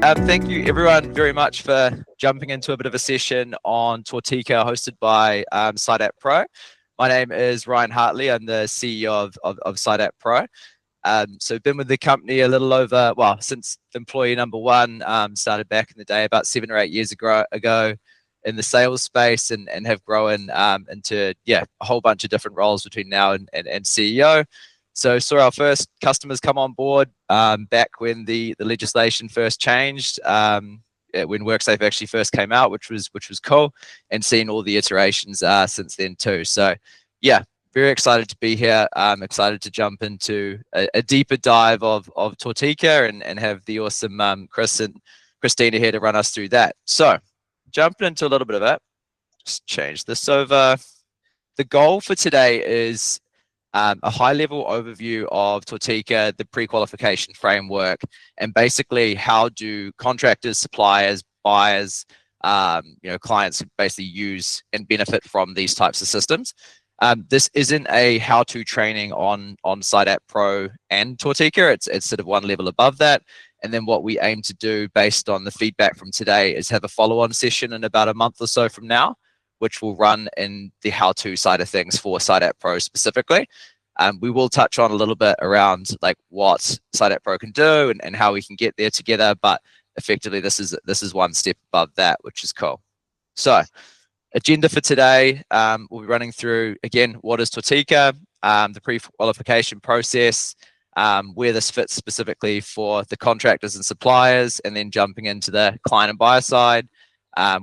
Thank you everyone very much for jumping into a bit of a session on Tōtika hosted by SiteApp Pro. My name is Ryan Hartley. I'm the CEO of SiteApp Pro. So been with the company a little over, well, since employee number one, started back in the day about 7 or 8 years ago in the sales space and have grown into, a whole bunch of different roles between now and CEO. So saw our first customers come on board back when the legislation first changed, when WorkSafe actually first came out, which was cool, and seen all the iterations since then too. So yeah, very excited to be here. I'm excited to jump into a deeper dive of Tōtika and have the awesome Chris and Christina here to run us through that. So jumping into a little bit of it, just change this over. The goal for today is a high-level overview of Tōtika, the pre-qualification framework, and basically how do contractors, suppliers, buyers, clients basically use and benefit from these types of systems. This isn't a how-to training on SiteApp Pro and Tōtika. It's sort of one level above that. And then what we aim to do based on the feedback from today is have a follow-on session in about a month or so from now, which will run in the how-to side of things for SiteApp Pro specifically. We will touch on a little bit around like what SiteApp Pro can do and how we can get there together, but effectively this is one step above that, which is cool. So agenda for today, we'll be running through again what is Tōtika, the pre-qualification process, where this fits specifically for the contractors and suppliers, and then jumping into the client and buyer side,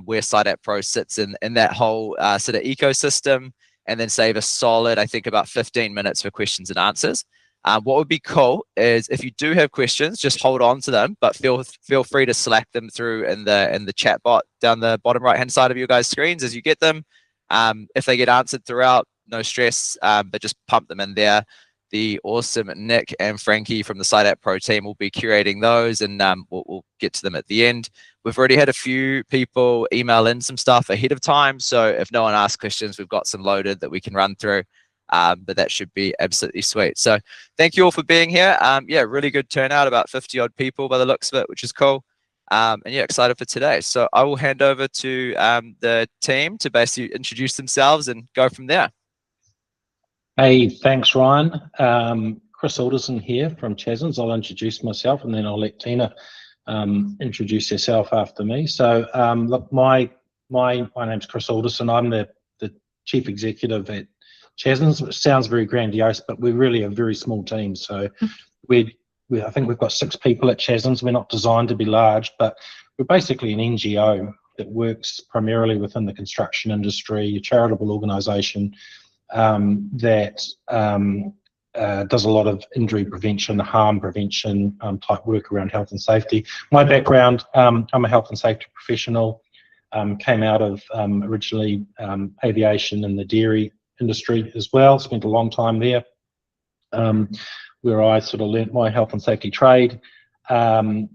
where SiteApp Pro sits in that whole sort of ecosystem, and then save a solid, I think, about 15 minutes for questions and answers. What would be cool is if you do have questions, just hold on to them, but feel free to Slack them through in the chat bot down the bottom right-hand side of your guys' screens as you get them. If they get answered throughout, no stress, but just pump them in there. The awesome Nick and Frankie from the SiteApp Pro team will be curating those, and we'll get to them at the end. We've already had a few people email in some stuff ahead of time, so if no one asks questions, we've got some loaded that we can run through, but that should be absolutely sweet. So thank you all for being here. Yeah, really good turnout, about 50 odd people by the looks of it, which is cool. And yeah, excited for today. So I will hand over to the team to basically introduce themselves and go from there. Hey, thanks, Ryan. Chris Alderson here from Chasms. I'll introduce myself and then I'll let Tina introduce herself after me. So look, my name's Chris Alderson. I'm the chief executive at Chasms, which sounds very grandiose, but we're really a very small team. So I think we've got 6 people at Chasms. We're not designed to be large, but we're basically an NGO that works primarily within the construction industry, a charitable organisation that does a lot of injury prevention, harm prevention type work around health and safety. My background, I'm a health and safety professional, came out of originally aviation and the dairy industry as well, spent a long time there, where I sort of learnt my health and safety trade, and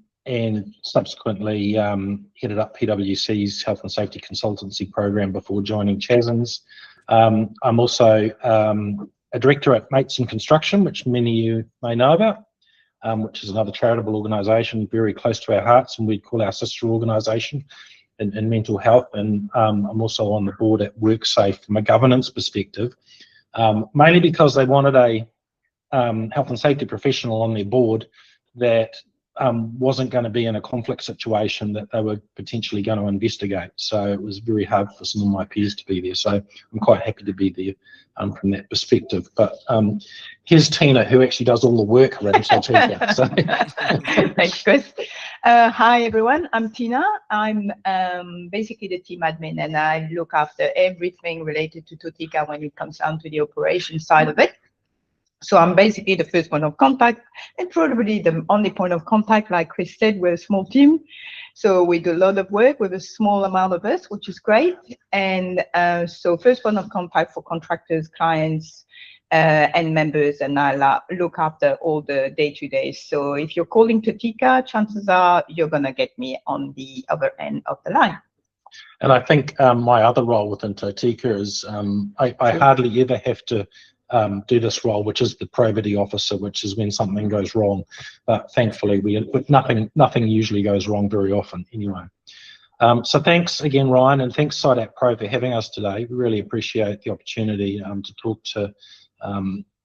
subsequently headed up PwC's health and safety consultancy program before joining Chasms. I'm also a director at Mates in Construction, which many of you may know about, which is another charitable organisation very close to our hearts, and we'd call our sister organisation in mental health. And I'm also on the board at WorkSafe from a governance perspective, mainly because they wanted a health and safety professional on their board that wasn't going to be in a conflict situation that they were potentially going to investigate. So it was very hard for some of my peers to be there. So I'm quite happy to be there from that perspective. But here's Tina, who actually does all the work around Tōtika. So. Thanks, Chris. Hi, everyone. I'm Tina. I'm basically the team admin, and I look after everything related to Tōtika when it comes down to the operation side of it. So I'm basically the first point of contact and probably the only point of contact. Like Chris said, we're a small team. So we do a lot of work with a small amount of us, which is great. And so first point of contact for contractors, clients, and members, and I look after all the day-to-day. So if you're calling Tōtika, chances are you're going to get me on the other end of the line. And I think my other role within Tōtika is I hardly ever have to do this role, which is the probity officer, which is when something goes wrong. But thankfully, nothing usually goes wrong very often anyway. So thanks again, Ryan, and thanks SIDAP Pro for having us today. We really appreciate the opportunity to talk to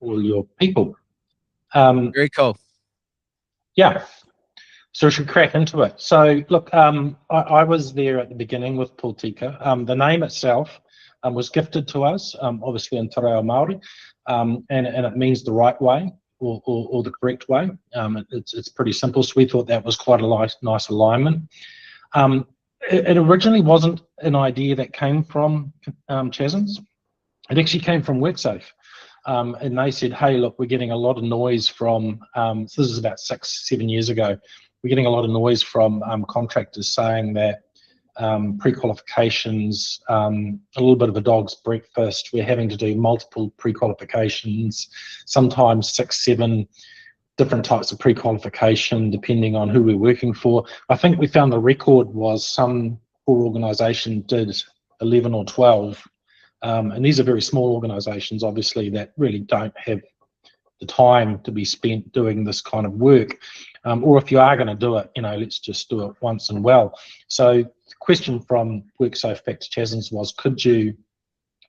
all your people. Very cool. Yeah, so we should crack into it. So look, I was there at the beginning with Tōtika. The name itself was gifted to us, obviously in Te Reo Māori, and it means the right way or the correct way. It's pretty simple, so we thought that was quite a nice alignment. It originally wasn't an idea that came from Chasms. It actually came from WorkSafe. And they said, hey, look, we're getting a lot of noise from, so this is about 6-7 years ago, we're getting a lot of noise from contractors saying that pre-qualifications, a little bit of a dog's breakfast. We're having to do multiple pre-qualifications, sometimes 6-7 different types of pre-qualification, depending on who we're working for. I think we found the record was some poor organisation did 11 or 12. And these are very small organisations, obviously, that really don't have the time to be spent doing this kind of work. Or if you are going to do it, let's just do it once and well. So the question from WorkSafe back to Chasms was, could you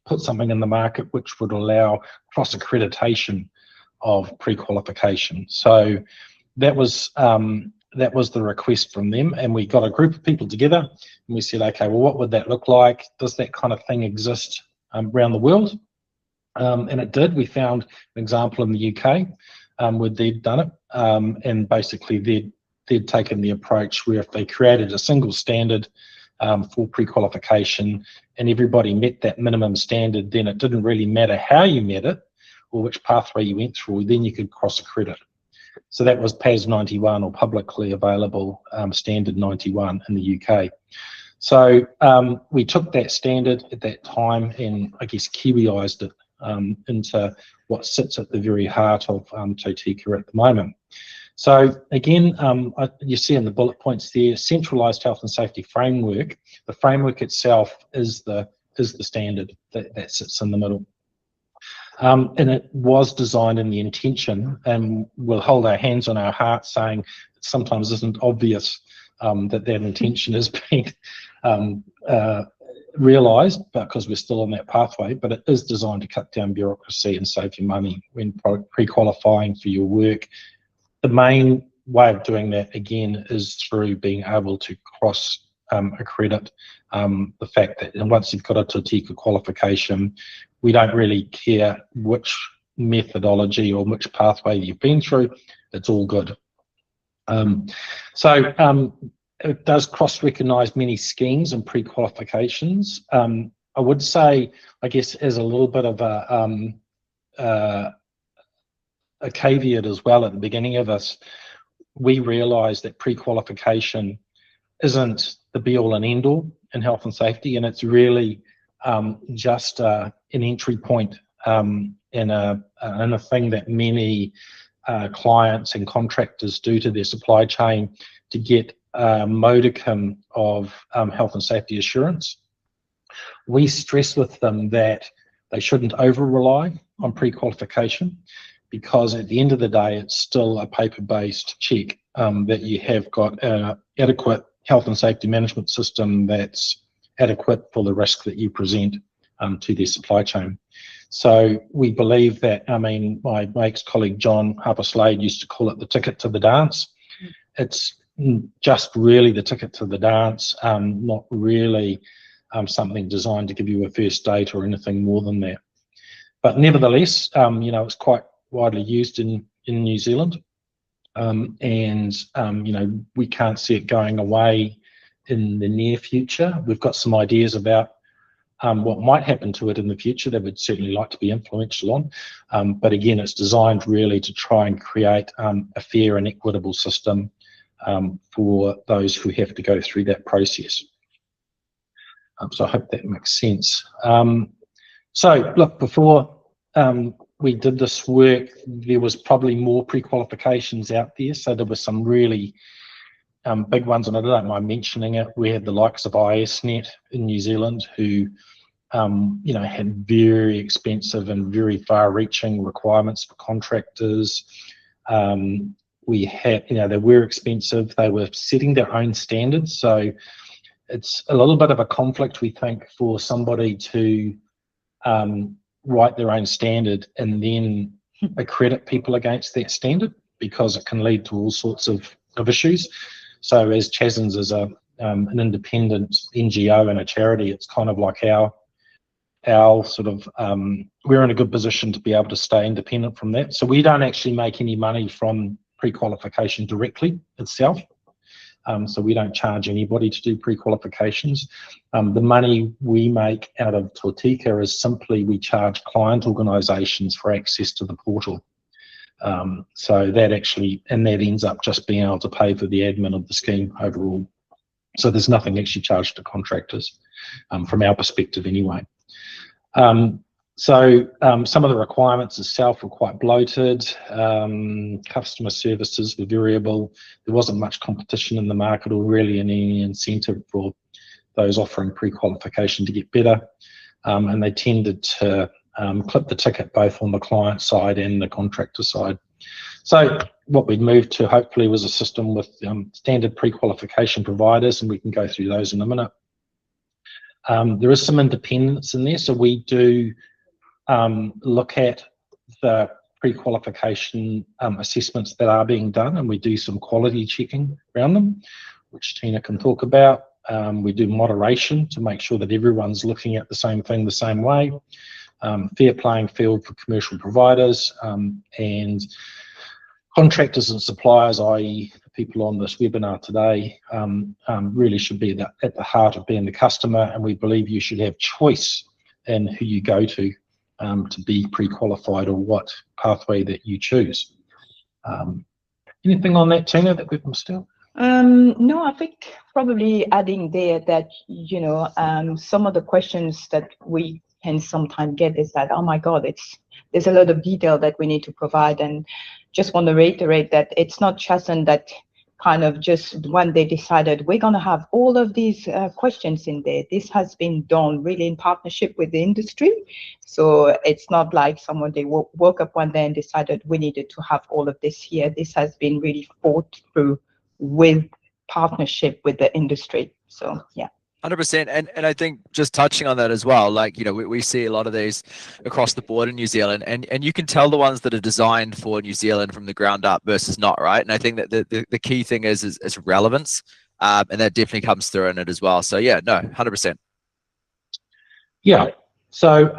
put something in the market which would allow cross-accreditation of pre-qualification? So that was the request from them, and we got a group of people together and we said, okay, well, what would that look like? Does that kind of thing exist around the world? And it did. We found an example in the UK where they'd done it, and basically they'd taken the approach where if they created a single standard for pre-qualification and everybody met that minimum standard, then it didn't really matter how you met it or which pathway you went through, then you could cross-accredit. So that was PAS 91, or publicly available standard 91 in the UK. So we took that standard at that time and I guess Kiwiized it into what sits at the very heart of Tōtika at the moment. So again, you see in the bullet points there, centralised health and safety framework. The framework itself is the standard that sits in the middle. And it was designed in the intention, and we'll hold our hands on our hearts saying it sometimes isn't obvious that intention is being realised, because we're still on that pathway, but it is designed to cut down bureaucracy and save you money when pre-qualifying for your work. The main way of doing that, again, is through being able to cross-accredit the fact that once you've got a Tōtika qualification, we don't really care which methodology or which pathway you've been through, it's all good. It does cross-recognise many schemes and pre-qualifications. I would say, I guess, as a little bit of a caveat as well at the beginning of this, we realised that pre-qualification isn't the be-all and end-all in health and safety, and it's really just an entry point in a thing that many clients and contractors do to their supply chain to get a modicum of health and safety assurance. We stress with them that they shouldn't over-rely on pre-qualification, because at the end of the day, it's still a paper-based check that you have got an adequate health and safety management system that's adequate for the risk that you present to their supply chain. So we believe that, my ex-colleague John Harper-Slade used to call it the ticket to the dance. It's just really the ticket to the dance, not really something designed to give you a first date or anything more than that. But nevertheless, it's quite widely used in New Zealand, and we can't see it going away in the near future. We've got some ideas about what might happen to it in the future that we'd certainly like to be influential on, but again, it's designed really to try and create a fair and equitable system for those who have to go through that process. So I hope that makes sense. So look, before we did this work, there was probably more pre-qualifications out there. So there were some really big ones, and I don't mind mentioning it. We had the likes of ISNet in New Zealand, who had very expensive and very far-reaching requirements for contractors. We had, they were expensive. They were setting their own standards. So it's a little bit of a conflict, we think, for somebody to write their own standard and then accredit people against that standard, because it can lead to all sorts of issues. So as Chasms is an independent NGO and a charity, it's kind of like our sort of, we're in a good position to be able to stay independent from that. So we don't actually make any money from pre-qualification directly itself. So we don't charge anybody to do pre-qualifications. The money we make out of Tōtika is simply we charge client organisations for access to the portal. So that actually, and that ends up just being able to pay for the admin of the scheme overall. So there's nothing actually charged to contractors, from our perspective anyway. Some of the requirements itself were quite bloated. Customer services were variable. There wasn't much competition in the market or really any incentive for those offering pre-qualification to get better. And they tended to clip the ticket both on the client side and the contractor side. So what we'd moved to hopefully was a system with standard pre-qualification providers, and we can go through those in a minute. There is some independence in there, so we do look at the pre-qualification assessments that are being done, and we do some quality checking around them, which Tina can talk about. We do moderation to make sure that everyone's looking at the same thing the same way. Fair playing field for commercial providers, and contractors and suppliers, i.e. people on this webinar today, really should be at the heart of being the customer, and we believe you should have choice in who you go to be pre-qualified or what pathway that you choose. Anything on that, Tina, that we've missed out? No, I think probably adding there that, some of the questions that we can sometimes get is that, oh my God, there's a lot of detail that we need to provide, and just want to reiterate that it's not Chasm that kind of just one day decided we're going to have all of these questions in there. This has been done really in partnership with the industry. So it's not like someone, they woke up one day and decided we needed to have all of this here. This has been really thought through with partnership with the industry. So, yeah. 100%. And I think just touching on that as well, like, we see a lot of these across the board in New Zealand, and you can tell the ones that are designed for New Zealand from the ground up versus not, right? And I think that the key thing is relevance, and that definitely comes through in it as well. So yeah, no, 100%. Yeah. So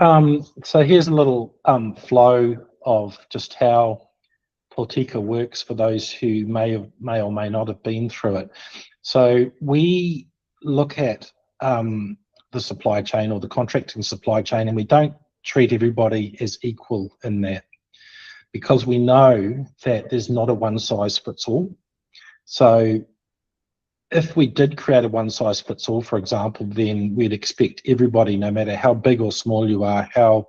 here's a little flow of just how Tōtika works for those who may or may not have been through it. So we look at the supply chain or the contracting supply chain, and we don't treat everybody as equal in that, because we know that there's not a one size fits all. So if we did create a one size fits all, for example, then we'd expect everybody, no matter how big or small you are, how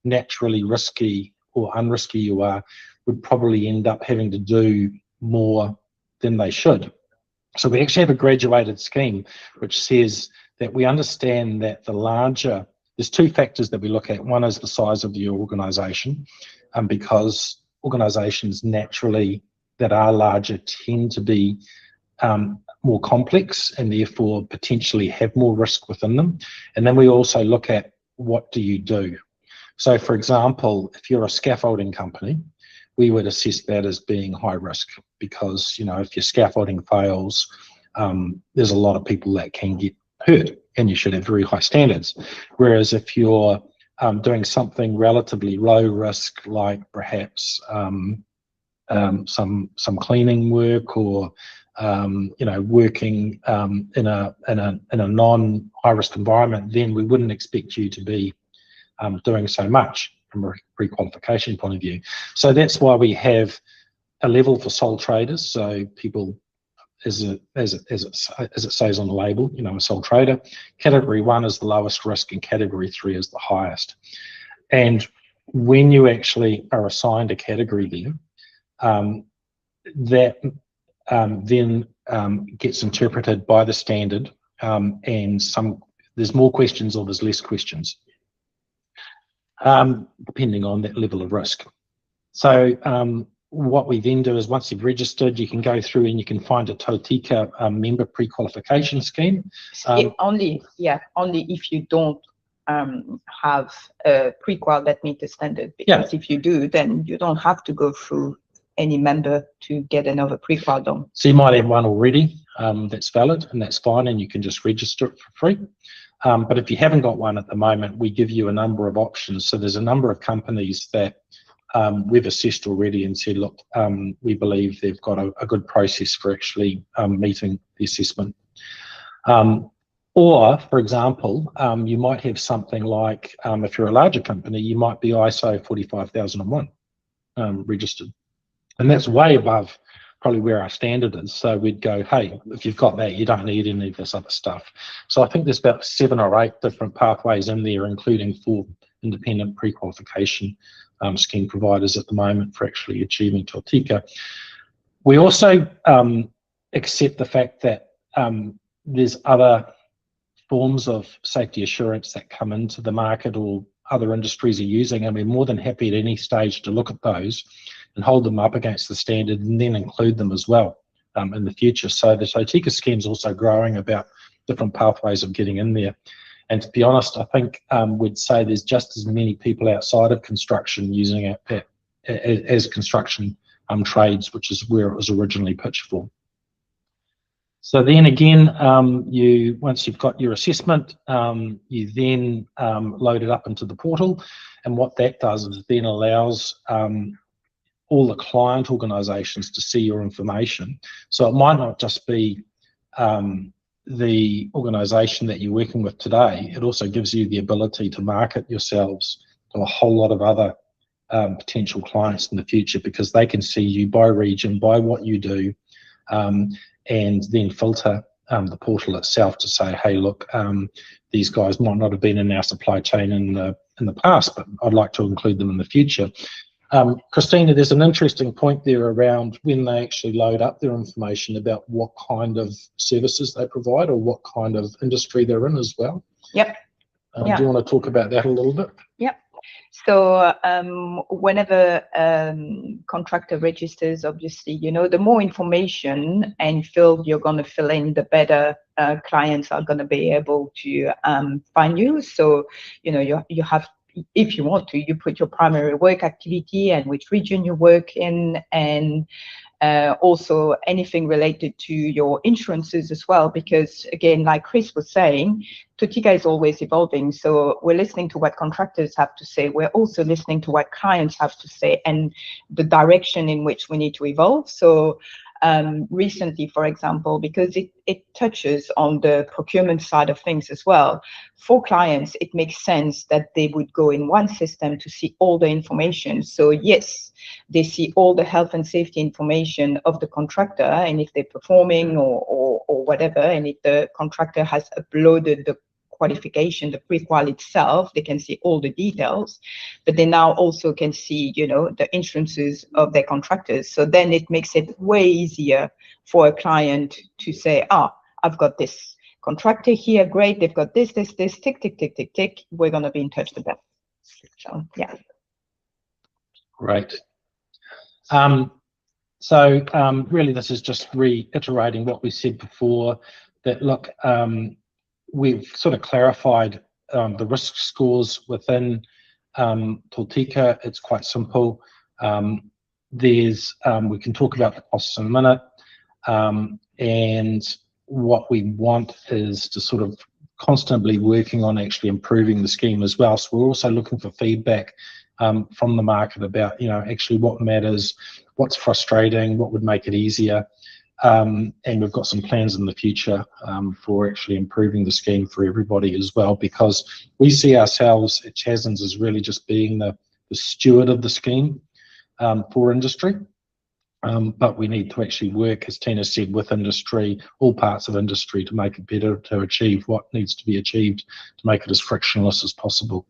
naturally risky or unrisky you are, would probably end up having to do more than they should. So we actually have a graduated scheme which says that we understand that there's two factors that we look at. One is the size of the organisation, because organisations naturally that are larger tend to be more complex and therefore potentially have more risk within them. And then we also look at what do you do. So for example, if you're a scaffolding company, we would assess that as being high risk, because if your scaffolding fails, there's a lot of people that can get hurt, and you should have very high standards. Whereas if you're doing something relatively low risk, like perhaps some cleaning work, or working in a non high risk environment, then we wouldn't expect you to be doing so much from a pre-qualification point of view. So that's why we have a level for sole traders. So people, as it says on the label, a sole trader. Category 1 is the lowest risk, and Category 3 is the highest. And when you actually are assigned a category there, that then gets interpreted by the standard, and some there's more questions or there's less questions, depending on that level of risk. So what we then do is once you've registered, you can go through and you can find a Tōtika member pre-qualification scheme. Only if you don't have a pre-qual that meet the standard, because if you do, then you don't have to go through any member to get another pre-qual done. So you might have one already that's valid, and that's fine, and you can just register it for free. But if you haven't got one at the moment, we give you a number of options. So there's a number of companies that we've assessed already and said, look, we believe they've got a good process for actually meeting the assessment. Or, for example, you might have something like, if you're a larger company, you might be ISO 45001 registered. And that's way above probably where our standard is. So we'd go, hey, if you've got that, you don't need any of this other stuff. So I think there's about 7 or 8 different pathways in there, including 4 independent pre-qualification scheme providers at the moment for actually achieving Tōtika. We also accept the fact that there's other forms of safety assurance that come into the market or other industries are using, and we're more than happy at any stage to look at those and hold them up against the standard and then include them as well in the future. So the Tōtika scheme is also growing about different pathways of getting in there. And to be honest, I think we'd say there's just as many people outside of construction using it as construction trades, which is where it was originally pitched for. So then again, once you've got your assessment, you then load it up into the portal. And what that does is then allows all the client organisations to see your information. So it might not just be the organisation that you're working with today. It also gives you the ability to market yourselves to a whole lot of other potential clients in the future, because they can see you by region, by what you do, and then filter the portal itself to say, hey, look, these guys might not have been in our supply chain in the past, but I'd like to include them in the future. Christina, there's an interesting point there around when they actually load up their information about what kind of services they provide or what kind of industry they're in as well. Yep. Do you want to talk about that a little bit? Yep. So whenever contractor registers, obviously, the more information and field you're going to fill in, the better clients are going to be able to find you. So, you have, if you want to, you put your primary work activity and which region you work in, and also anything related to your insurances as well, because again, like Chris was saying, Tōtika is always evolving. So we're listening to what contractors have to say. We're also listening to what clients have to say and the direction in which we need to evolve. So recently, for example, because it touches on the procurement side of things as well, for clients, it makes sense that they would go in one system to see all the information. So yes, they see all the health and safety information of the contractor, and if they're performing or whatever, and if the contractor has uploaded the qualification, the pre-qual itself, they can see all the details, but they now also can see, the insurances of their contractors. So then it makes it way easier for a client to say, I've got this contractor here, great, they've got this, tick, tick, tick, tick, tick, we're going to be in touch with them. So, yeah. Great. So really this is just reiterating what we said before, that look, we've sort of clarified the risk scores within Tōtika. It's quite simple. We can talk about the costs in a minute, and what we want is to sort of constantly working on actually improving the scheme as well. So we're also looking for feedback from the market about, actually what matters, what's frustrating, what would make it easier. And we've got some plans in the future for actually improving the scheme for everybody as well, because we see ourselves at Chasms as really just being the steward of the scheme for industry. But we need to actually work, as Tina said, with industry, all parts of industry, to make it better, to achieve what needs to be achieved, to make it as frictionless as possible.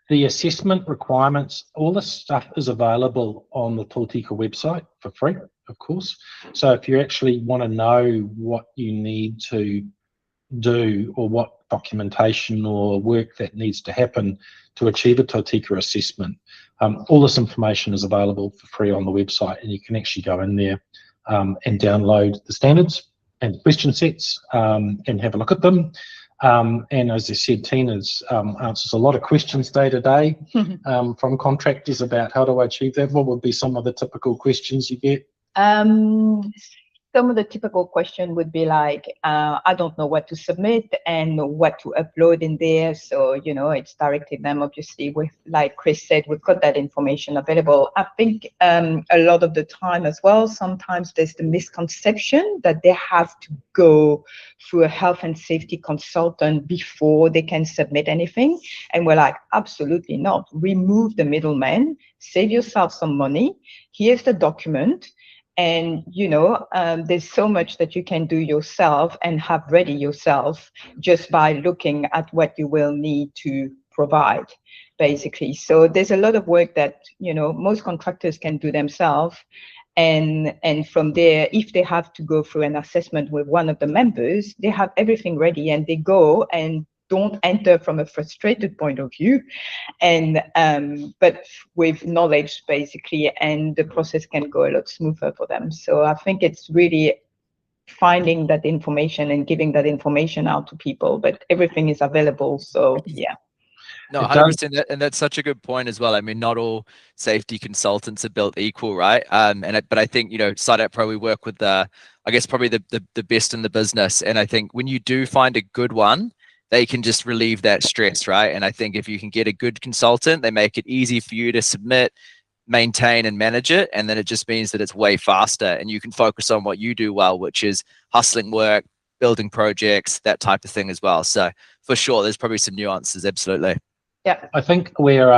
The assessment requirements, all this stuff is available on the Tōtika website for free, of course. So if you actually want to know what you need to do or what documentation or work that needs to happen to achieve a Tōtika assessment, all this information is available for free on the website, and you can actually go in there and download the standards and the question sets and have a look at them. And as I said, Tina's answers a lot of questions day to day from contractors about how do I achieve that. What would be some of the typical questions you get? Some of the typical question would be like, I don't know what to submit and what to upload in there. So, you know, it's directed them, obviously, with, like Chris said, we've got that information available. I think a lot of the time as well, sometimes there's the misconception that they have to go through a health and safety consultant before they can submit anything. And we're like, absolutely not. Remove the middleman, save yourself some money. Here's the document. And, you know, there's so much that you can do yourself and have ready yourself just by looking at what you will need to provide, basically. So there's a lot of work that, you know, most contractors can do themselves. And from there, if they have to go through an assessment with one of the members, they have everything ready and they go and don't enter from a frustrated point of view, and but with knowledge, basically, and the process can go a lot smoother for them. So I think it's really finding that information and giving that information out to people, but everything is available. So yeah. No, 100%, and that's such a good point as well. I mean, not all safety consultants are built equal, right? But I think, you know, SiteApp Pro, we work with I guess probably the best in the business, and I think when you do find a good one, they can just relieve that stress, right? And I think if you can get a good consultant, they make it easy for you to submit, maintain, and manage it, and then it just means that it's way faster, and you can focus on what you do well, which is hustling work, building projects, that type of thing as well. So for sure, there's probably some nuances, absolutely. Yeah, I think where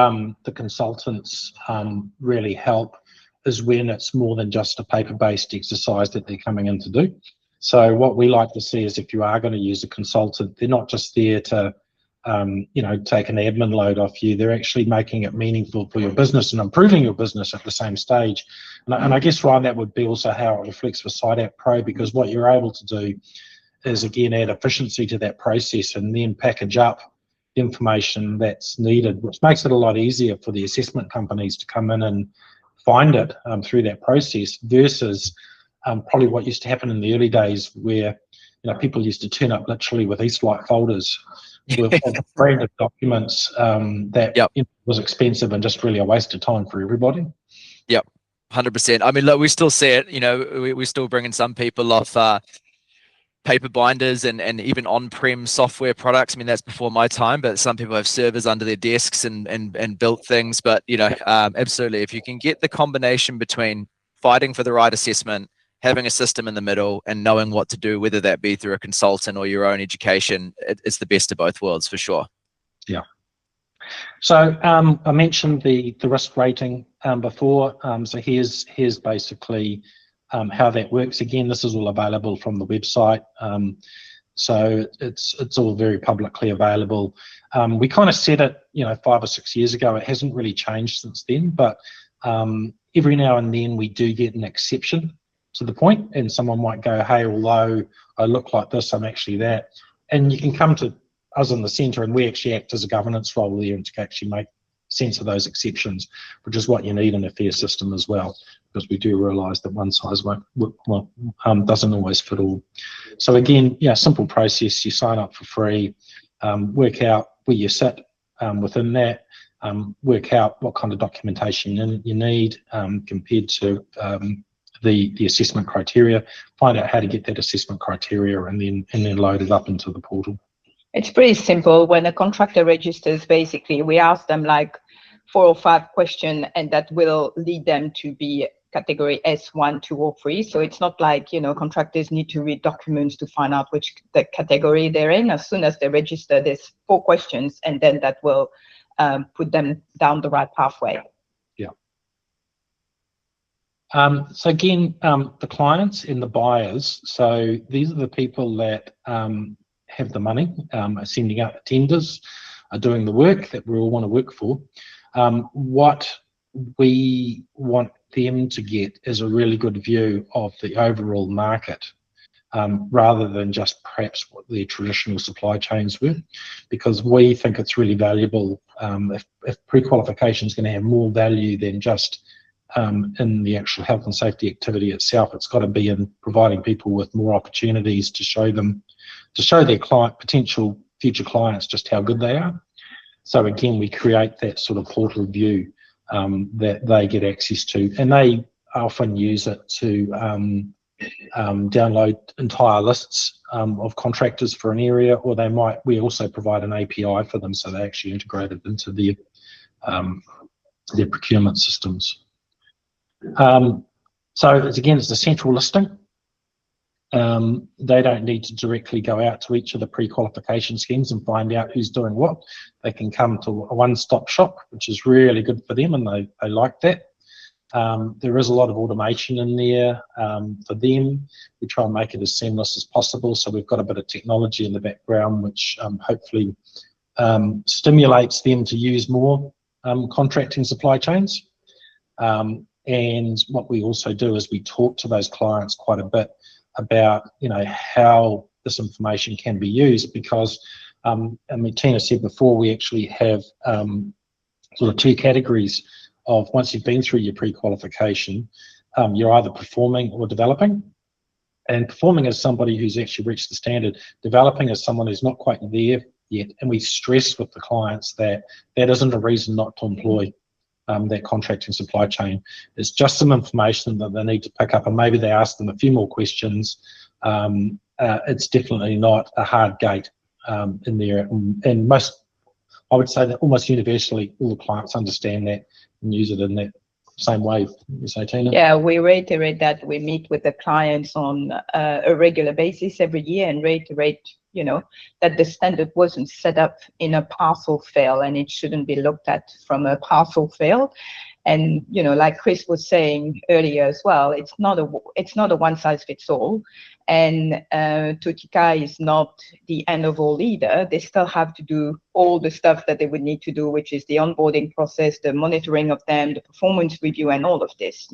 the consultants really help is when it's more than just a paper-based exercise that they're coming in to do. So what we like to see is if you are going to use a consultant, they're not just there to, you know, take an admin load off you. They're actually making it meaningful for your business and improving your business at the same stage. And I guess, Ryan, that would be also how it reflects for SiteApp Pro, because what you're able to do is, again, add efficiency to that process and then package up information that's needed, which makes it a lot easier for the assessment companies to come in and find it through that process versus probably what used to happen in the early days where, you know, people used to turn up literally with Eastlight folders with a brand of documents that you know, was expensive and just really a waste of time for everybody. Yep, 100%. I mean, look, we still see it, you know, we're still bringing some people off paper binders and even on-prem software products. I mean, that's before my time, but some people have servers under their desks and built things. But, you know, absolutely, if you can get the combination between fighting for the right assessment, having a system in the middle, and knowing what to do, whether that be through a consultant or your own education, it's the best of both worlds for sure. Yeah. So I mentioned the risk rating before. So here's basically how that works. Again, this is all available from the website. So it's all very publicly available. We kind of set it, you know, 5 or 6 years ago. It hasn't really changed since then, but every now and then we do get an exception to the point, and someone might go, hey, although I look like this, I'm actually that. And you can come to us in the centre, and we actually act as a governance role there and to actually make sense of those exceptions, which is what you need in a fair system as well, because we do realise that one size doesn't always fit all. So again, yeah, simple process. You sign up for free, work out where you sit within that, work out what kind of documentation you need compared to the assessment criteria, find out how to get that assessment criteria, and then load it up into the portal. It's pretty simple. When a contractor registers, basically, we ask them like 4 or 5 questions, and that will lead them to be category S1, 2, or 3. So it's not like, you know, contractors need to read documents to find out which the category they're in. As soon as they register, there's 4 questions, and then that will put them down the right pathway. Yeah. So again, the clients and the buyers. So these are the people that have the money, are sending out the tenders. are doing the work that we all want to work for. What we want them to get is a really good view of the overall market, rather than just perhaps what their traditional supply chains were, because we think it's really valuable. If pre-qualification is going to have more value than just in the actual health and safety activity itself, it's got to be in providing people with more opportunities to show their potential future clients just how good they are. So again, we create that sort of portal view that they get access to, and they often use it to download entire lists of contractors for an area, or we also provide an API for them, so they actually integrate it into their procurement systems. So it's a central listing. They don't need to directly go out to each of the pre-qualification schemes and find out who's doing what. They can come to a one-stop shop, which is really good for them, and they like that. There is a lot of automation in there for them. We try and make it as seamless as possible, so we've got a bit of technology in the background which hopefully stimulates them to use more contracting supply chains. And what we also do is we talk to those clients quite a bit about how this information can be used, because I mean, Tina said before, we actually have sort of two categories of, once you've been through your pre-qualification, you're either performing or developing. And performing is somebody who's actually reached the standard. Developing is someone who's not quite there yet, and we stress with the clients that that isn't a reason not to employ that contracting supply chain. It's just some information that they need to pick up, and maybe they ask them a few more questions. It's definitely not a hard gate in there, and I would say that almost universally all the clients understand that and use it in that same way. You say, Tina? Yeah, we reiterate that we meet with the clients on a regular basis every year, and reiterate, that the standard wasn't set up in a parcel fail, and it shouldn't be looked at from a parcel fail. And like Chris was saying earlier as well, it's not a one size fits all. And Tōtika is not the end of all either. They still have to do all the stuff that they would need to do, which is the onboarding process, the monitoring of them, the performance review, and all of this.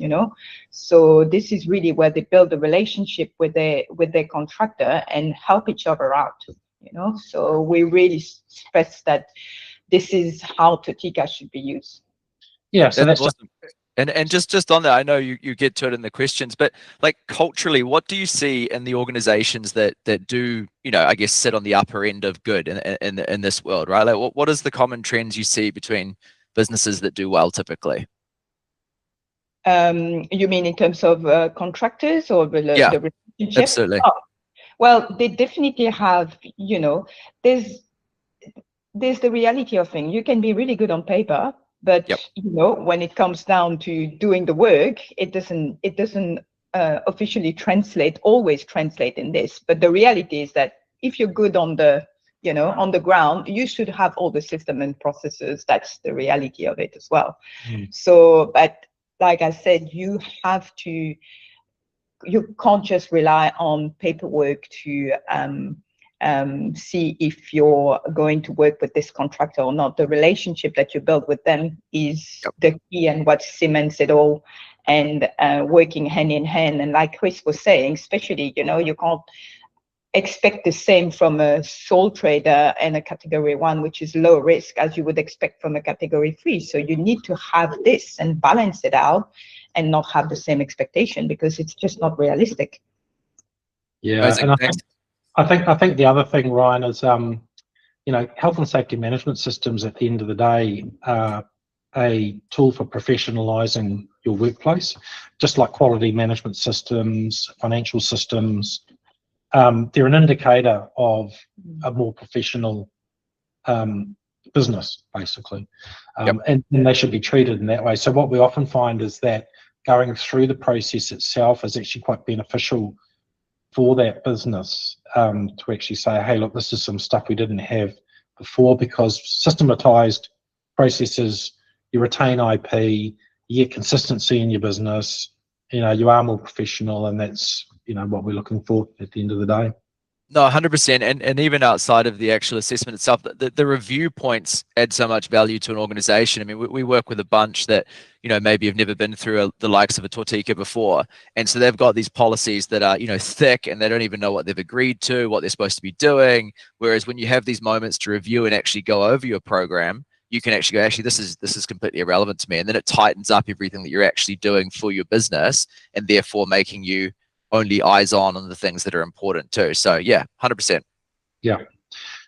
So this is really where they build a relationship with their contractor and help each other out. So we really stress that this is how Tōtika should be used. Yeah, so that's awesome. And just on that, I know you get to it in the questions, but like culturally, what do you see in the organizations that do, I guess, sit on the upper end of good in this world, right? Like what is the common trends you see between businesses that do well typically? You mean in terms of contractors or the relationship? Absolutely. Oh, well, they definitely have, there's the reality of things. You can be really good on paper, but when it comes down to doing the work, it doesn't officially always translate in this. But the reality is that if you're good on the ground, you should have all the system and processes. That's the reality of it as well. So, but like I said, you can't just rely on paperwork to see if you're going to work with this contractor or not. The relationship that you build with them is the key, and what cements it all, and working hand in hand. And like Chris was saying, especially, you can't expect the same from a sole trader and a category 1, which is low risk, as you would expect from a category 3. So you need to have this and balance it out and not have the same expectation, because it's just not realistic. Yeah, and I think the other thing, Ryan, is health and safety management systems at the end of the day are a tool for professionalizing your workplace, just like quality management systems, financial systems. They're an indicator of a more professional business, basically, and they should be treated in that way. So what we often find is that going through the process itself is actually quite beneficial for that business, to actually say, hey, look, this is some stuff we didn't have before, because systematized processes, you retain IP, you get consistency in your business, you are more professional, and that's what we're looking for at the end of the day. No, 100%. And even outside of the actual assessment itself, the review points add so much value to an organization. I mean, we work with a bunch that, maybe have never been through the likes of a Tōtika before. And so they've got these policies that are, thick, and they don't even know what they've agreed to, what they're supposed to be doing. Whereas when you have these moments to review and actually go over your program, you can actually go, actually, this is completely irrelevant to me. And then it tightens up everything that you're actually doing for your business, and therefore making you only eyes on the things that are important too. So yeah, 100%. Yeah,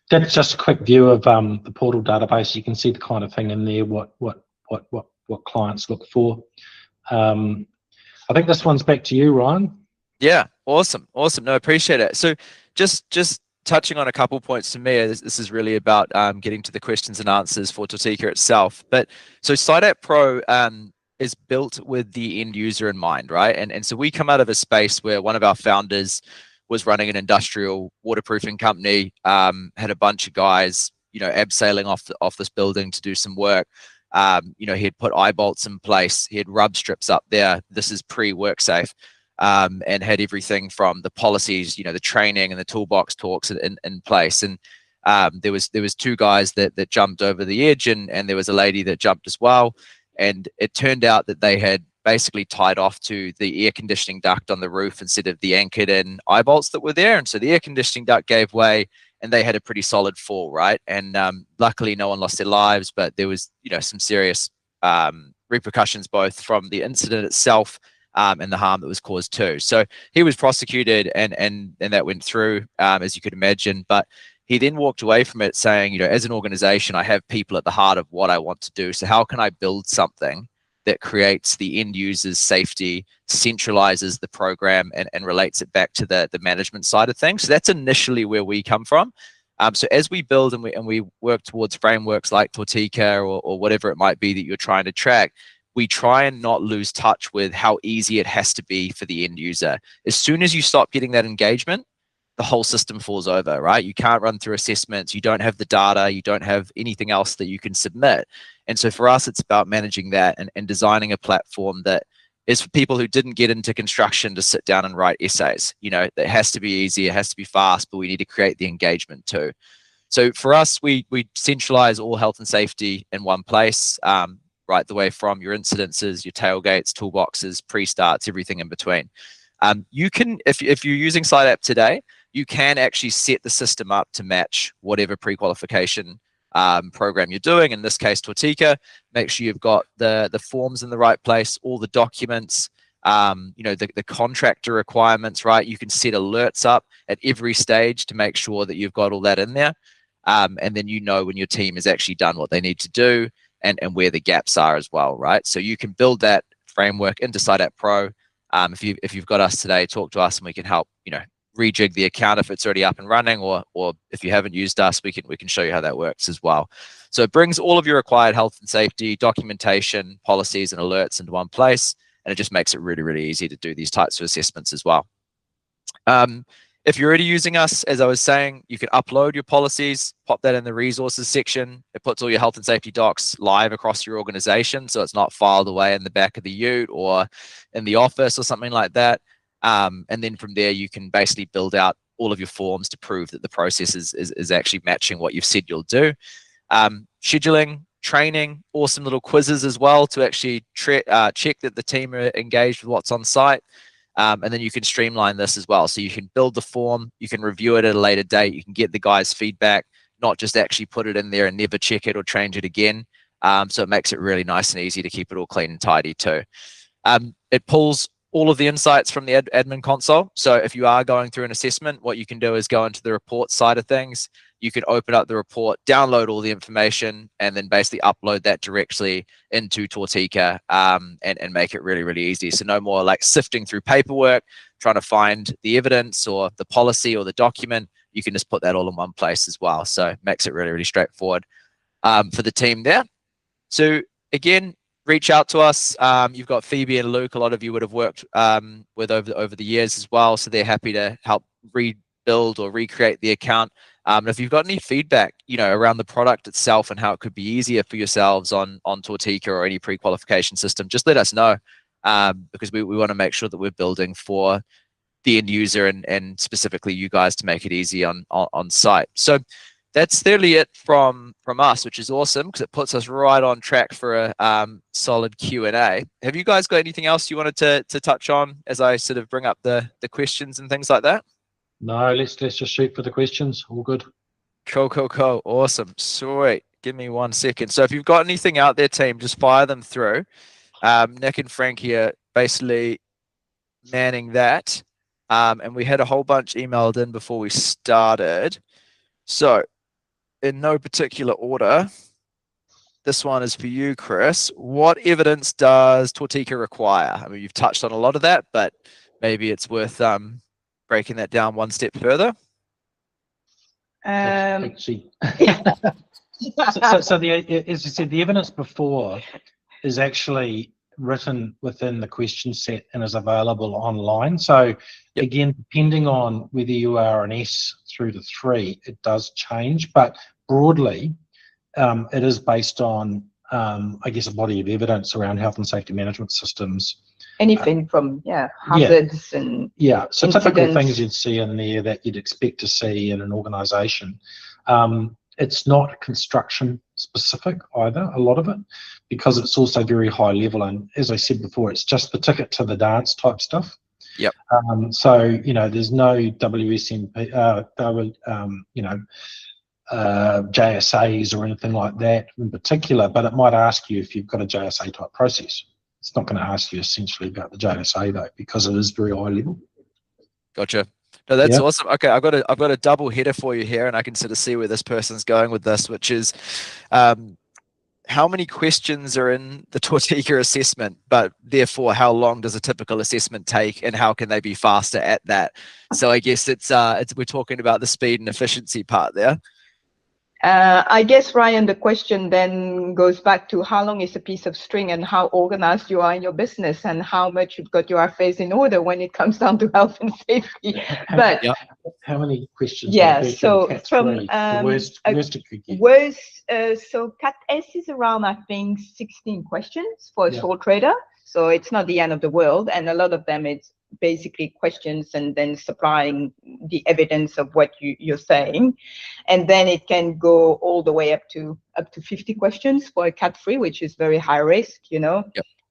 that's just a quick view of the portal database. You can see the kind of thing in there, what clients look for. I think this one's back to you, Ryan. Yeah, awesome. No, appreciate it. So just touching on a couple points to me, this is really about getting to the questions and answers for Tōtika itself. But so SiteApp Pro is built with the end user in mind, right? And so we come out of a space where one of our founders was running an industrial waterproofing company, had a bunch of guys, abseiling off this building to do some work. He had put eye bolts in place, he had rub strips up there. This is pre-work safe, and had everything from the policies, the training and the toolbox talks in place. And there was two guys that jumped over the edge, and there was a lady that jumped as well. And it turned out that they had basically tied off to the air conditioning duct on the roof instead of the anchored in eye bolts that were there. And so the air conditioning duct gave way, and they had a pretty solid fall, right? And luckily no one lost their lives, but there was, some serious repercussions both from the incident itself and the harm that was caused too. So he was prosecuted, and that went through, as you could imagine. But he then walked away from it saying, as an organization, I have people at the heart of what I want to do. So how can I build something that creates the end user's safety, centralizes the program, and relates it back to the management side of things? So that's initially where we come from. So as we build and we work towards frameworks like Tōtika or whatever it might be that you're trying to track, we try and not lose touch with how easy it has to be for the end user. As soon as you stop getting that engagement, the whole system falls over, right? You can't run through assessments. You don't have the data. You don't have anything else that you can submit. And so for us, it's about managing that and designing a platform that is for people who didn't get into construction to sit down and write essays. It has to be easy. It has to be fast, but we need to create the engagement too. So for us, we centralize all health and safety in one place, right the way from your incidences, your tailgates, toolboxes, pre-starts, everything in between. You can, if you're using SiteApp today, you can actually set the system up to match whatever pre-qualification program you're doing. In this case, Tōtika. Make sure you've got the forms in the right place, all the documents, the contractor requirements, right? You can set alerts up at every stage to make sure that you've got all that in there. And then when your team has actually done what they need to do and where the gaps are as well, right? So you can build that framework into SiteApp Pro. If you've got us today, talk to us and we can help, rejig the account if it's already up and running, or if you haven't used us, we can show you how that works as well. So it brings all of your required health and safety documentation, policies, and alerts into one place, and it just makes it really, really easy to do these types of assessments as well. If you're already using us, as I was saying, you can upload your policies, pop that in the resources section. It puts all your health and safety docs live across your organization, so it's not filed away in the back of the ute or in the office or something like that. And then from there, you can basically build out all of your forms to prove that the process is actually matching what you've said you'll do. Scheduling, training, awesome little quizzes as well to actually check that the team are engaged with what's on site. And then you can streamline this as well. So you can build the form, you can review it at a later date, you can get the guys' feedback, not just actually put it in there and never check it or change it again. So it makes it really nice and easy to keep it all clean and tidy too. It pulls all of the insights from the admin console. So if you are going through an assessment, what you can do is go into the report side of things. You can open up the report, download all the information, and then basically upload that directly into Tōtika and make it really, really easy. So no more like sifting through paperwork, trying to find the evidence or the policy or the document. You can just put that all in one place as well. So it makes it really, really straightforward for the team there. So again, reach out to us. You've got Phoebe and Luke. A lot of you would have worked with over the years as well. So they're happy to help rebuild or recreate the account. And if you've got any feedback, around the product itself and how it could be easier for yourselves on Tōtika or any pre-qualification system, just let us know, because we want to make sure that we're building for the end user and specifically you guys to make it easy on site. So that's really it from us, which is awesome because it puts us right on track for a solid Q&A. Have you guys got anything else you wanted to touch on as I sort of bring up the questions and things like that? No, let's just shoot for the questions. All good. Cool. Awesome. Sweet. Give me 1 second. So if you've got anything out there, team, just fire them through. Nick and Frank here basically manning that. And we had a whole bunch emailed in before we started. So in no particular order, this one is for you, Chris. What evidence does Tōtika require? I mean, you've touched on a lot of that, but maybe it's worth breaking that down one step further. Actually, so as I said, the evidence before is actually written within the question set and is available online. So again, depending on whether you are an S through to 3, it does change, but broadly, it is based on, I guess, a body of evidence around health and safety management systems. Anything from hazards and so incidents. Typical things you'd see in there that you'd expect to see in an organisation. It's not construction specific either, a lot of it, because it's also very high level. And as I said before, it's just the ticket to the dance type stuff. Yep. So, you know, there's no WSMP, JSAs or anything like that in particular, but it might ask you if you've got a JSA type process. It's not going to ask you essentially about the JSA though, because it is very high level. Gotcha. No, that's awesome. Okay, I've got a double header for you here, and I can sort of see where this person's going with this, which is how many questions are in the Tōtika assessment, but therefore how long does a typical assessment take, and how can they be faster at that? So I guess it's we're talking about the speed and efficiency part there. I guess, Ryan, the question then goes back to how long is a piece of string and how organized you are in your business and how much you've got your affairs in order when it comes down to health and safety. But how many questions? So from the worst it could get. So Cat S is around, I think, 16 questions for a sole trader. So it's not the end of the world, and a lot of them it's basically questions and then supplying the evidence of what you're saying, and then it can go all the way up to 50 questions for a Cat 3, which is very high risk, you know.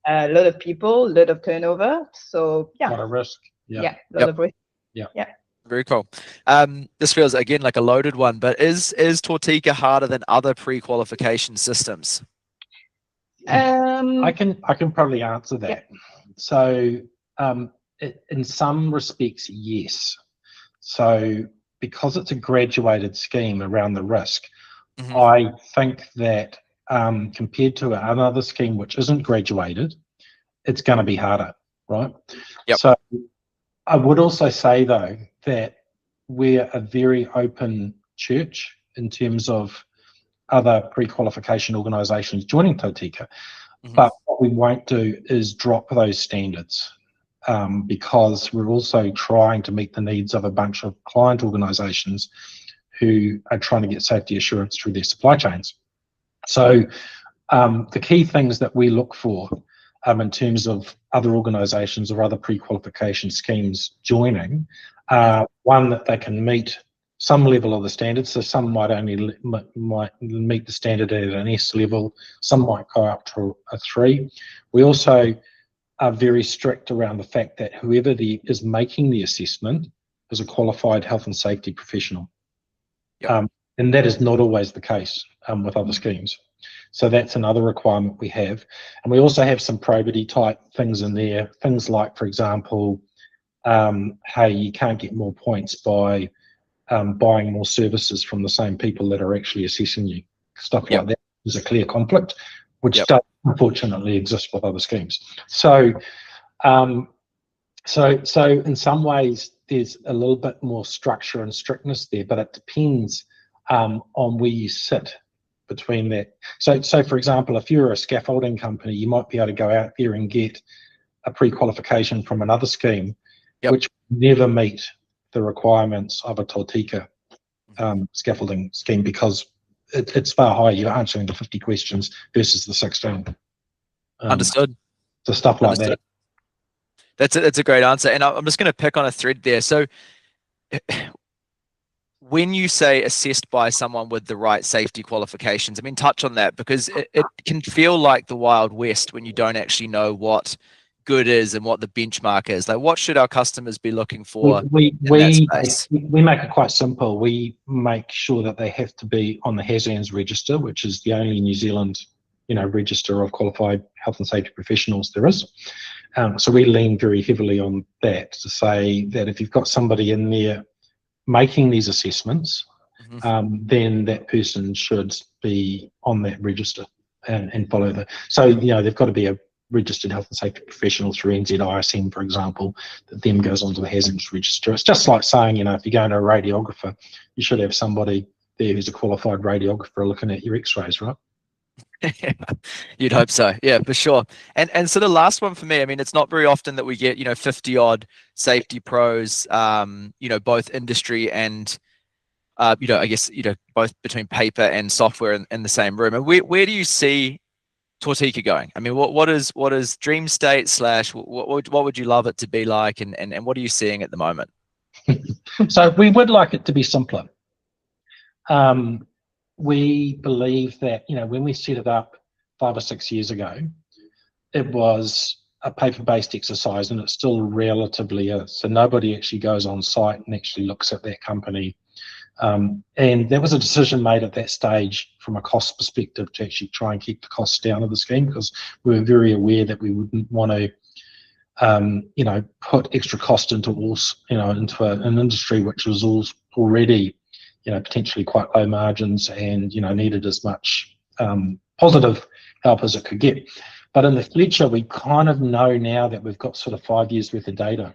A lot of people, a lot of turnover, so a lot of risk. A lot of risk. Very cool. This feels again like a loaded one, but is Tōtika harder than other pre-qualification systems? I can probably answer that. So in some respects, yes. So because it's a graduated scheme around the risk, I think that compared to another scheme which isn't graduated, it's going to be harder, right? So I would also say, though, that we're a very open church in terms of other pre-qualification organisations joining Tōtika, but what we won't do is drop those standards because we're also trying to meet the needs of a bunch of client organisations who are trying to get safety assurance through their supply chains. So the key things that we look for in terms of other organisations or other pre-qualification schemes joining, one, that they can meet some level of the standards. So some might only might meet the standard at an S level, some might go up to a 3. We also are very strict around the fact that whoever is making the assessment is a qualified health and safety professional. And that is not always the case with other schemes. So that's another requirement we have. And we also have some probity type things in there. Things like, for example, hey, you can't get more points by buying more services from the same people that are actually assessing you. Stuff like that is a clear conflict, which does unfortunately exist with other schemes. So, so in some ways, there's a little bit more structure and strictness there, but it depends on where you sit between that. So for example, if you're a scaffolding company, you might be able to go out there and get a pre-qualification from another scheme, which never meet the requirements of a Tōtika scaffolding scheme because it's far higher. You're answering the 50 questions versus the 16. Understood. So stuff like that. That's a great answer. And I'm just going to pick on a thread there. So when you say assessed by someone with the right safety qualifications, I mean, touch on that, because it can feel like the Wild West when you don't actually know what good is and what the benchmark is. Like, what should our customers be looking for in that space? We make it quite simple. We make sure that they have to be on the HAZANS register, which is the only New Zealand, register of qualified health and safety professionals there is. So we lean very heavily on that to say that if you've got somebody in there making these assessments, then that person should be on that register and follow the. So they've got to be a registered health and safety professional through NZISM, for example, that then goes onto the HAZANS register. It's just like saying, if you go to a radiographer, you should have somebody there who's a qualified radiographer looking at your X-rays, right? You'd hope so. Yeah, for sure. And so the last one for me, I mean, it's not very often that we get 50 odd safety pros, both industry and I guess both between paper and software in the same room. And where do you see Tōtika going? I mean, what is dream state / what would you love it to be like, and what are you seeing at the moment? So we would like it to be simpler. We believe that, when we set it up 5 or 6 years ago, it was a paper-based exercise, and it still relatively is. So nobody actually goes on site and actually looks at that company. And there was a decision made at that stage from a cost perspective to actually try and keep the costs down of the scheme, because we were very aware that we wouldn't want to, put extra cost into an industry which was already potentially quite low margins and, needed as much positive help as it could get. But in the future, we kind of know now that we've got sort of 5 years worth of data,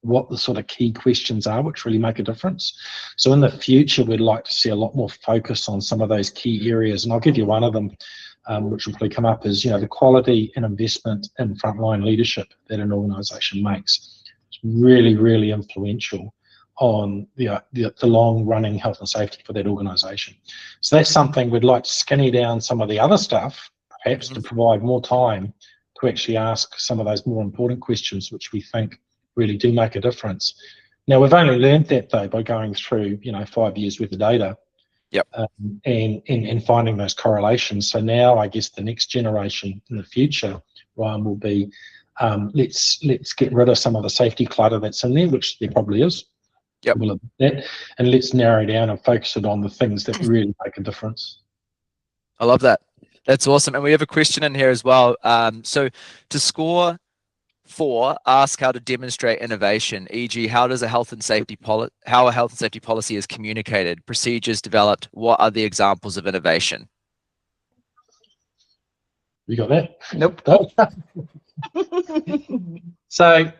what the sort of key questions are which really make a difference. So in the future, we'd like to see a lot more focus on some of those key areas. And I'll give you one of them, which will probably come up, is, the quality and investment in frontline leadership that an organisation makes. It's really, really influential on the long running health and safety for that organisation. So that's something we'd like to skinny down some of the other stuff, perhaps to provide more time to actually ask some of those more important questions, which we think really do make a difference. Now, we've only learned that though by going through 5 years worth of data. Yep. And finding those correlations. So now I guess the next generation in the future, Ryan, will be let's get rid of some of the safety clutter that's in there, which there probably is. Yep. And let's narrow down and focus it on the things that really make a difference. I love that. That's awesome. And we have a question in here as well. So to score 4, ask how to demonstrate innovation, e.g. how a health and safety policy is communicated, procedures developed, what are the examples of innovation? You got that? Nope. So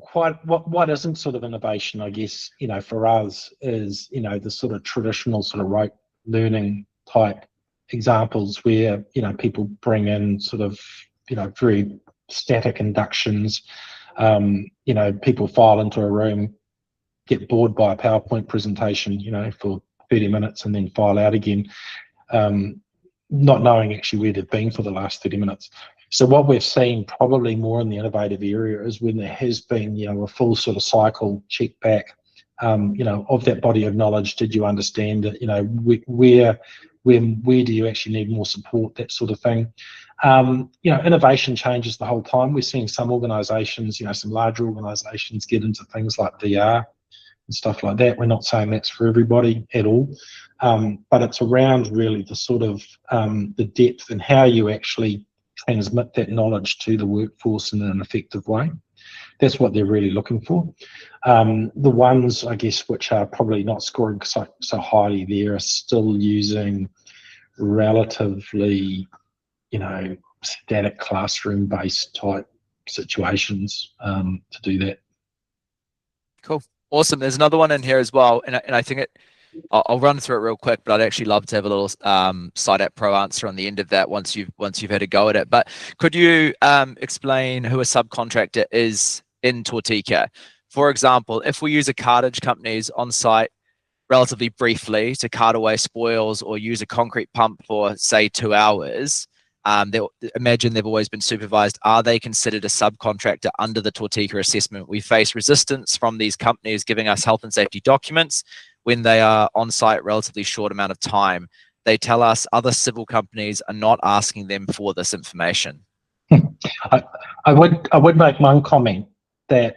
quite what isn't sort of innovation, I guess, for us is, the sort of traditional sort of rote learning type examples where, people bring in sort of, very static inductions. People file into a room, get bored by a PowerPoint presentation, for 30 minutes and then file out again, not knowing actually where they've been for the last 30 minutes. So what we've seen probably more in the innovative area is when there has been, a full sort of cycle check back, of that body of knowledge. Did you understand it? Where do you actually need more support? That sort of thing. Innovation changes the whole time. We're seeing some organisations, some larger organisations get into things like VR and stuff like that. We're not saying that's for everybody at all, but it's around really the sort of the depth and how you actually transmit that knowledge to the workforce in an effective way. That's what they're really looking for. The ones, I guess, which are probably not scoring so highly there are still using relatively, static classroom-based type situations to do that. Cool. Awesome. There's another one in here as well, and I think I'll run through it real quick, but I'd actually love to have a little SIDAP Pro answer on the end of that once you've had a go at it. But could you explain who a subcontractor is in Tōtika? For example, if we use a cartage company's on site relatively briefly to cart away spoils or use a concrete pump for say 2 hours, Imagine they've always been supervised. Are they considered a subcontractor under the Tōtika assessment? We face resistance from these companies giving us health and safety documents when they are on site relatively short amount of time. They tell us other civil companies are not asking them for this information. I would make one comment that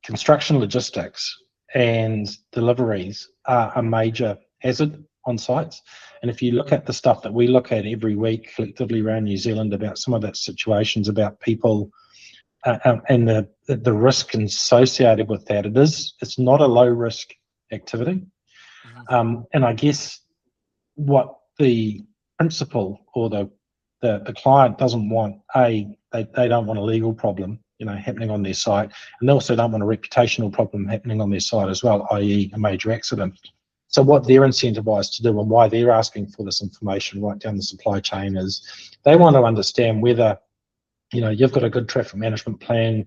construction logistics and deliveries are a major hazard on sites. And if you look at the stuff that we look at every week collectively around New Zealand about some of that situations about people and the risk associated with that, it's not a low risk activity. And I guess what the principal or the client doesn't want, they don't want a legal problem, happening on their site, and they also don't want a reputational problem happening on their site as well, i.e. a major accident. So what they're incentivized to do and why they're asking for this information right down the supply chain is they want to understand whether, you've got a good traffic management plan,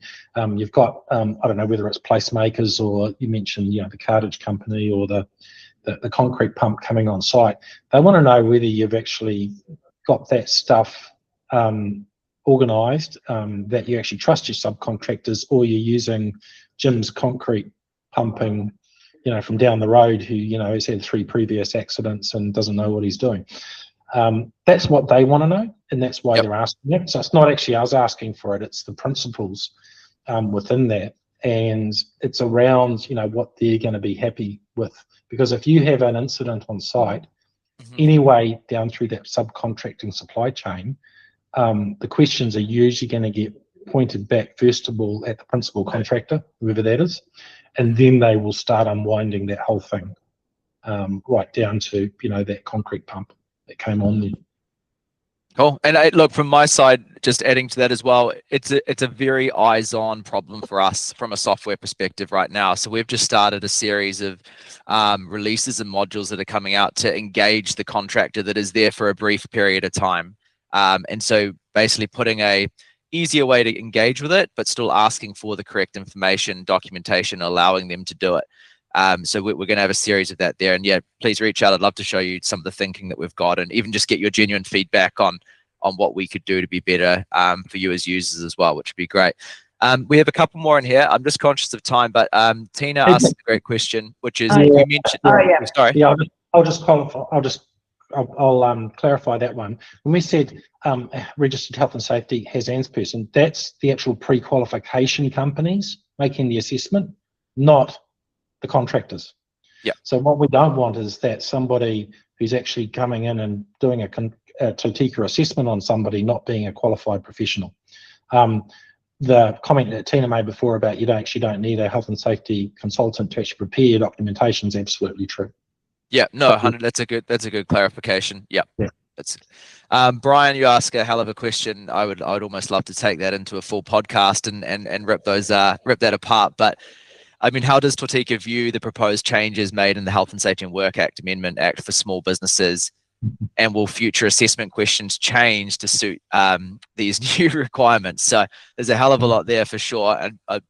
you've got, I don't know, whether it's placemakers or you mentioned, the cartage company or the concrete pump coming on site. They want to know whether you've actually got that stuff organised, that you actually trust your subcontractors, or you're using Jim's concrete pumping, from down the road who, has had 3 previous accidents and doesn't know what he's doing. That's what they want to know, and that's why they're asking it. So it's not actually us asking for it, it's the principles within that. And it's around, what they're going to be happy with. Because if you have an incident on site, anyway, down through that subcontracting supply chain, the questions are usually going to get pointed back, first of all, at the principal contractor, whoever that is, and then they will start unwinding that whole thing, right down to, that concrete pump that came on there. Cool. And look, from my side, just adding to that as well, it's a very eyes-on problem for us from a software perspective right now. So we've just started a series of releases and modules that are coming out to engage the contractor that is there for a brief period of time. And so basically putting a easier way to engage with it, but still asking for the correct information, documentation, allowing them to do it. So we're going to have a series of that there. And yeah, please reach out. I'd love to show you some of the thinking that we've got and even just get your genuine feedback on what we could do to be better for you as users as well, which would be great. We have a couple more in here. I'm just conscious of time, but Tina asked a great question, which is, you mentioned, sorry. Yeah, I'll clarify that one. When we said registered health and safety Hazans person, that's the actual pre-qualification companies making the assessment, not the contractors. Yeah. So what we don't want is that somebody who's actually coming in and doing a Tōtika assessment on somebody not being a qualified professional. The comment that Tina made before about you actually don't need a health and safety consultant to actually prepare your documentation is absolutely true. Yeah, no, 100. That's a good clarification. Yeah. That's Brian, you ask a hell of a question. I would almost love to take that into a full podcast and rip that apart. But I mean, how does Tōtika view the proposed changes made in the Health and Safety and Work Act Amendment Act for small businesses? And will future assessment questions change to suit these new requirements? So there's a hell of a lot there for sure. And do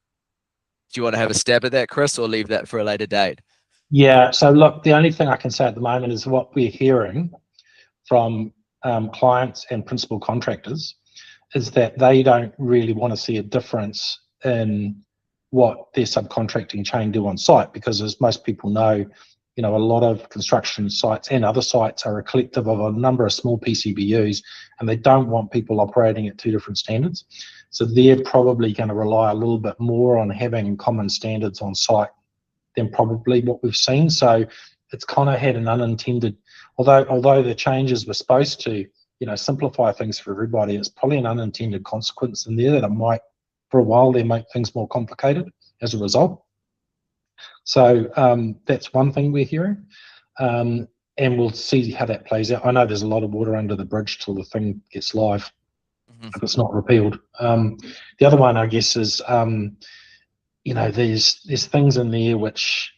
you want to have a stab at that, Chris, or leave that for a later date? Yeah, so look, the only thing I can say at the moment is what we're hearing from clients and principal contractors is that they don't really want to see a difference in what their subcontracting chain do on site, because as most people know, a lot of construction sites and other sites are a collective of a number of small PCBUs, and they don't want people operating at 2 different standards. So they're probably going to rely a little bit more on having common standards on site than probably what we've seen. So it's kind of had an unintended, although the changes were supposed to, simplify things for everybody, it's probably an unintended consequence in there that it might, for a while, they make things more complicated as a result. So that's one thing we're hearing, and we'll see how that plays out. I know there's a lot of water under the bridge till the thing gets live, if it's not repealed. The other one, I guess, is there's things in there which,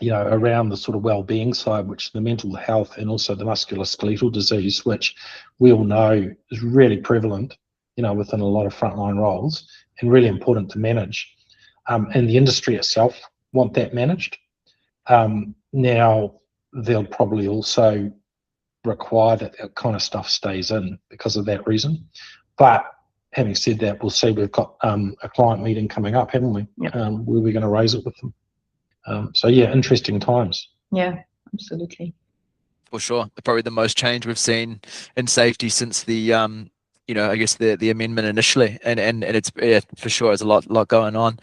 around the sort of well-being side, which the mental health and also the musculoskeletal disease, which we all know is really prevalent, within a lot of frontline roles and really important to manage. And the industry itself want that managed. Now, they'll probably also require that kind of stuff stays in because of that reason. But having said that, we'll see. We've got a client meeting coming up, haven't we? Yep. Where we're going to raise it with them. So yeah, interesting times. Yeah, absolutely. For sure, probably the most change we've seen in safety since the I guess the amendment initially, and it's for sure there's a lot going on.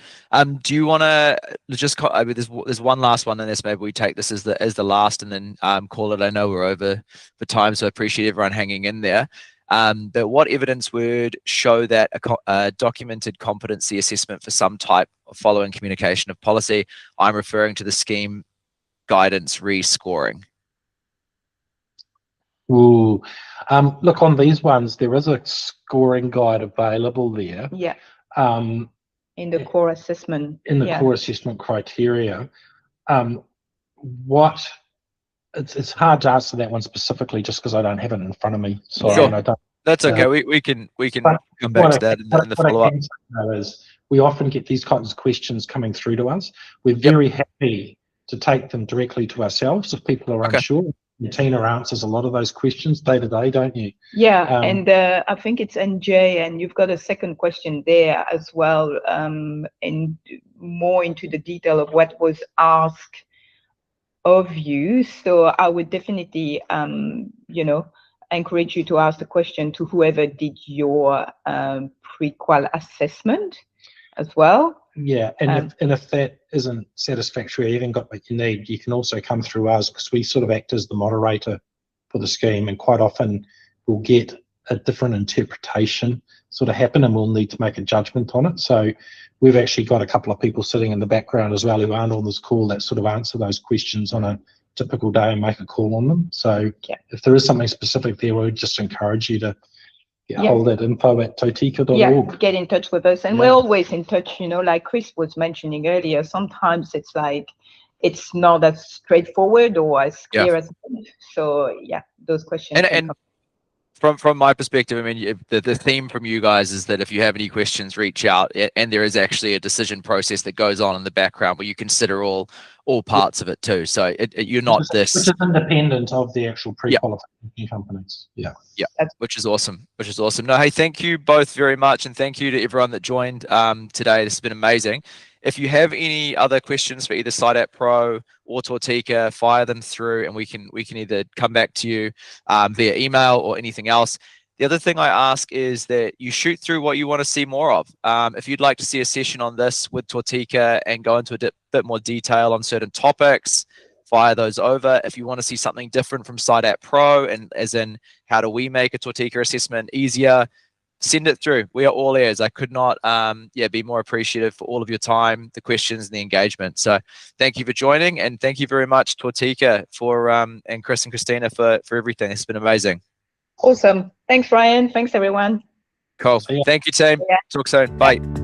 Do you want to just I mean, there's one last one, and this maybe we take this as the last, and then call it. I know we're over the time, so I appreciate everyone hanging in there. But what evidence would show that a documented competency assessment for some type of following communication of policy? I'm referring to the scheme guidance rescoring. Ooh, look, on these ones, there is a scoring guide available there. Yeah. In the core assessment. In the core assessment criteria. It's hard to answer that one specifically just because I don't have it in front of me. So sure. I don't. That's okay. We can come back to that in the follow-up. Is we often get these kinds of questions coming through to us. We're very happy to take them directly to ourselves if people are unsure. Tina answers a lot of those questions day to day, don't you? Yeah, and I think it's NJ, and you've got a second question there as well, and more into the detail of what was asked of you. So I would definitely, encourage you to ask the question to whoever did your pre-qual assessment as well. Yeah, and if that isn't satisfactory, or you haven't got what you need, you can also come through us, because we sort of act as the moderator for the scheme, and quite often we'll get a different interpretation sort of happen, and we'll need to make a judgment on it. So we've actually got a couple of people sitting in the background as well who aren't on this call that sort of answer those questions on a typical day and make a call on them. So if there is something specific there, we would just encourage you to hold that info at Tōtika.org. Yeah, get in touch with us. And we're always in touch, like Chris was mentioning earlier. Sometimes it's like, it's not as straightforward or as clear as so those questions. And from my perspective, I mean, the theme from you guys is that if you have any questions, reach out, and there is actually a decision process that goes on in the background where you consider all parts of it too. So you're not which is independent of the actual pre-qualification companies. Which is awesome. No, hey, thank you both very much, and thank you to everyone that joined today. This has been amazing. If you have any other questions for either SIDAP Pro or Tōtika, fire them through, and we can either come back to you via email or anything else. The other thing I ask is that you shoot through what you want to see more of. If you'd like to see a session on this with Tōtika and go into a bit more detail on certain topics, fire those over. If you want to see something different from SIDAP Pro, and as in how do we make a Tōtika assessment easier, send it through. We are all ears. I could not be more appreciative for all of your time, the questions, and the engagement. So thank you for joining, and thank you very much, Tōtika, for and Chris and Christina for everything. It's been amazing. Awesome. Thanks, Ryan. Thanks, everyone. Cool. Thank you, team. Talk soon. Bye.